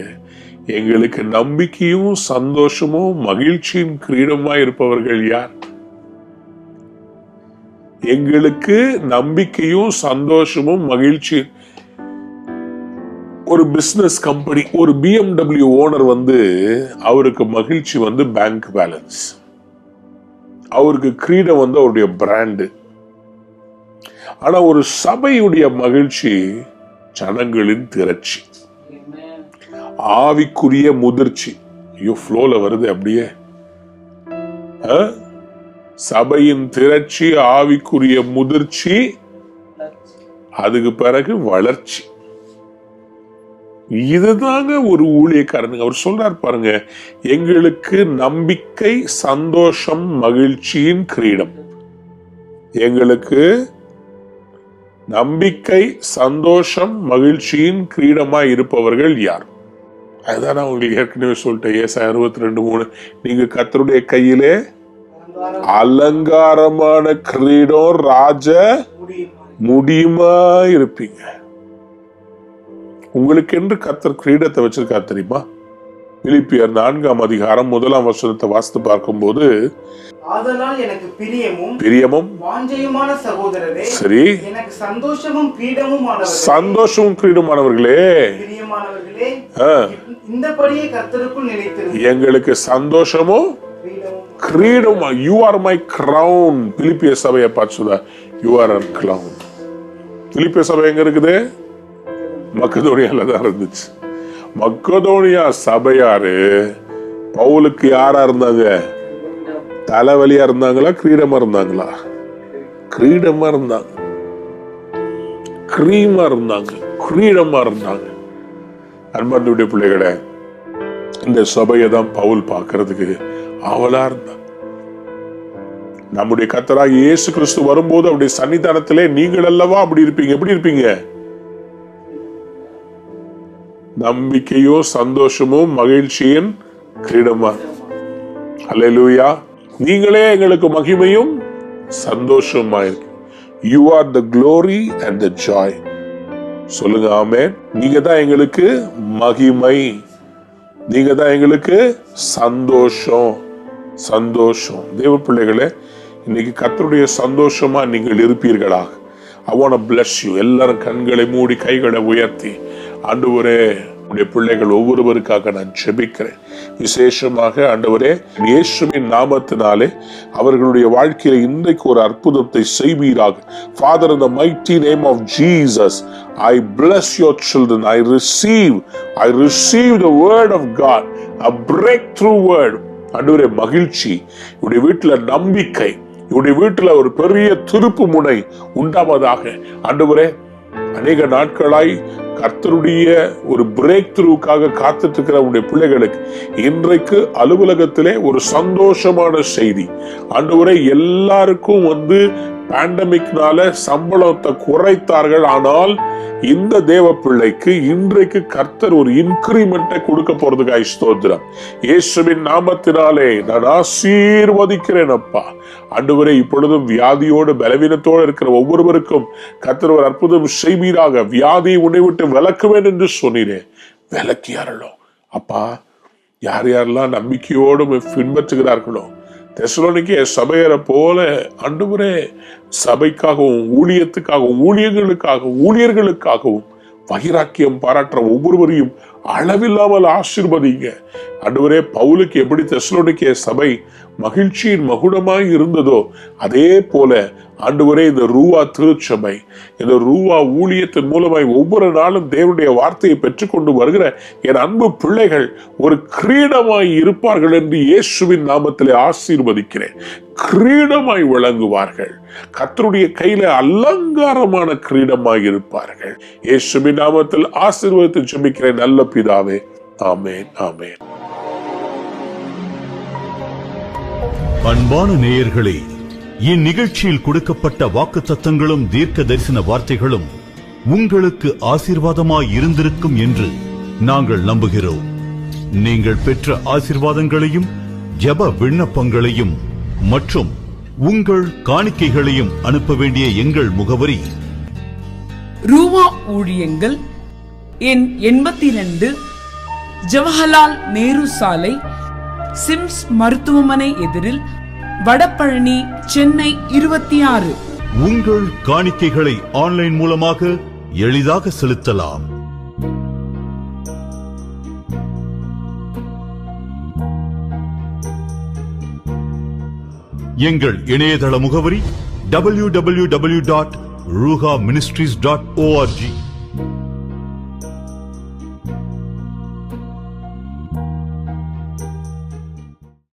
எங்களுக்கு நம்பிக்கையும் சந்தோஷமும் மகிழ்ச்சியும் கிரீடமாய் இருப்பவர்கள் யார்? எங்களுக்கு நம்பிக்கையும் சந்தோஷமும் மகிழ்ச்சி. ஒரு பிசினஸ் கம்பெனி, ஒரு BMW ஓனர் அவருக்கு மகிழ்ச்சி பேங்க் பேலன்ஸ், அவருக்கு கிரீடம் அவருடைய பிராண்டு. ஆனா ஒரு சபையுடைய மகிழ்ச்சி ஜனங்களின் திரட்சி, ஆவிக்குரிய முதிர்ச்சி. ஐயோ, ஃப்ளோல வருது அப்படியே. சபையின் திரட்சி, ஆவிக்குரிய முதிர்ச்சி, அதுக்கு பிறகு வளர்ச்சி. இதுதாங்க ஒரு ஊழியக்காரனுங்க. அவர் சொல்றாரு பாருங்க, எங்களுக்கு நம்பிக்கை சந்தோஷம் மகிழ்ச்சியின் கிரீடம். எங்களுக்கு நம்பிக்கை சந்தோஷம் மகிழ்ச்சியின் கிரீடமாய் இருப்பவர்கள் யார்? அதுதான் நான் உங்களுக்கு ஏற்கனவே சொல்லிட்டேன். ஏசாயா 62:3, நீங்க கர்த்தருடைய கையிலே அலங்காரமான கிரீடம் ராஜ முடியுமா இருப்பீங்க. உங்களுக்கு என்று கர்த்தர் கிரீடத்தை வச்சிருக்காரு தெரியுமா? பிலிப்பியர் 4:1 வாசித்து பார்க்கும்போது, ஆதலால் எனக்கு பிரியமும் வாஞ்சையுமான சகோதரரே, சரி, எனக்கு சந்தோஷமும் கிரீடமுமானவர்களே, சந்தோஷமும் கிரீடமானவர்களே, பிரியமானவர்களே, இந்தபடியே கர்த்தருக்குள் நிலைத்திருங்கள். எங்களுக்கு சந்தோஷமும் கிரீடம். You are my crown. பிலிப்பிய சபையை பார்த்து யூ ஆர் அவர் கிரவுன். பிலிப்பிய சபை எங்க இருக்குது? மக்கதோனியால தான் இருந்துச்சு. மக்கதோனியா சபையாரு பவுலுக்கு யாரா இருந்தாங்க? தலைவலியா இருந்தாங்களா, கிரீடமா இருந்தாங்களா? கிரீடமா இருந்தாங்க, கிரீமா இருந்தாங்க, கிரீடமா இருந்தாங்க. அன்பார்ந்த பிள்ளைகளே, இந்த சபையை தான் பவுல் பார்க்கிறதுக்கு அவளா இருந்தா. நம்முடைய கர்த்தராகிய இயேசு கிறிஸ்து வரும்போது அவருடைய சன்னிதானத்திலே நீங்கள் அல்லவா அப்படி இருப்பீங்க. எப்படி இருப்பீங்க? நம்பிக்கையோ சந்தோஷமும் மகிழ்ச்சியின் கிரீடமா. அல்லேலூயா. நீங்களே எங்களுக்கு மகிமையும் சந்தோஷமா இருக்கு. You are the glory and the joy. சொல்லுங்க ஆமென். நீங்க தான் எங்களுக்கு மகிமை, நீங்க தான் எங்களுக்கு சந்தோஷம். சந்தோஷம். தேவ பிள்ளைகளே, இன்னைக்கு கர்த்தருடைய சந்தோஷமா நீங்கள் இருப்பீர்களாக. I want to bless you. எல்லாரும் கண்களை மூடி கைகளை உயர்த்தி, ஆண்டவரே உடைய பிள்ளைகள் ஒவ்வொருவருக்காக நான் ஜெபிக்கிறேன். விசேஷமாக ஆண்டவரே, இயேசுவின் நாமத்தினாலே அவர்களுடைய வாழ்க்கையில இன்றைக்கு ஒரு அற்புதத்தை செய்வீராக. Father, in the mighty name of Jesus, I bless your children. I receive the word of God, a breakthrough word. ஆண்டவரே, மகிழ்ச்சி, உடைய வீட்டுல நம்பிக்கை, இவருடைய வீட்டுல ஒரு பெரிய திருப்பு முனை உண்டாவதாக. ஆண்டவரே, அநேக நாட்களாய் கர்த்தருடைய ஒரு பிரேக் த்ரூக்காக காத்துட்டு இருக்கிற உடைய பிள்ளைகளுக்கு இன்றைக்கு அலுவலகத்திலே ஒரு சந்தோஷமான செய்தி. ஆண்டவரே, எல்லாருக்கும் பேண்டமிக்னால சம்பளத்தை குறைத்தார்கள். ஆனால் இந்த தேவ பிள்ளைக்கு இன்றைக்கு கர்த்தர் ஒரு இன்கிரிமெண்டை கொடுக்க போறதுக்காக ஸ்தோத்திரம். இயேசுவின் நாமத்தினாலே நான் ஆசீர்வதிக்கிறேன் அப்பா. ஆண்டவரே, இப்பொழுதும் வியாதியோடு பலவீனத்தோடு இருக்கிற ஒவ்வொருவருக்கும் கர்த்தர் ஒரு அற்புதம் செய்வீராக. வியாதியை உன்னை விட்டு விலக்குவேன் என்று சொன்னீரே, விலக்கியாரோ அப்பா. யார் யாரெல்லாம் நம்பிக்கையோடு பின்பற்றுகிறார்களோ, தெசலோனிக்கே சபையரை போல ஆண்டவரே, சபைக்காகவும் ஊழியத்துக்காகவும் ஊழியர்களுக்காகவும் வைராக்கியம் பாராட்டுற ஒவ்வொருவரையும் அளவில்லாமல் ஆசீர்வதிங்க. ஆண்டவரே, பவுலுக்கு எப்படி தெசலோனிக்கே சபை மகிழ்ச்சியின் மகுடமாய் இருந்ததோ அதே போல ஆண்டவரே, இந்த ரூவா திருச்சபை, இந்த ரூவா ஊழியத்தின் மூலமாய் ஒவ்வொரு நாளும் தேவனுடைய வார்த்தையை பெற்றுக்கொண்டு வருகிற என் அன்பு பிள்ளைகள் ஒரு கிரீடமாய் இருப்பார்கள் என்று இயேசுவின் நாமத்திலே ஆசீர்வதிக்கிறேன். கிரீடமாய் விளங்குவார்கள். கர்த்தருடைய கையில அலங்காரமான கிரீடமாய் இருப்பார்கள். இயேசுவின் நாமத்தில் ஆசீர்வதித்து ஜெபிக்கிறேன் நல்ல பிதாவே. ஆமென், ஆமென். அன்பான நேயர்களே, இந்நிகழ்ச்சியில் கொடுக்கப்பட்ட வாக்குத்தத்தங்களும் தீர்க்க தரிசன வார்த்தைகளும் உங்களுக்கு ஆசீர்வாதமாய் இருந்திருக்கும் என்று நாங்கள் நம்புகிறோம். நீங்கள் பெற்ற ஆசீர்வாதங்களையும் ஜெப விண்ணப்பங்களையும் மற்றும் உங்கள் காணிக்கைகளையும் அனுப்ப வேண்டிய எங்கள் முகவரி: ரூவா ஊழியங்கள், எண் 82, ஜவஹர்லால் நேரு சாலை, சிம்ஸ் மருத்துவமனை எதிரில், வடபழனி, சென்னை 26. உங்கள் காணிக்கைகளை ஆன்லைன் மூலமாக எளிதாக செலுத்தலாம். எங்கள் இணையதள முகவரி www.ruhaministries.org.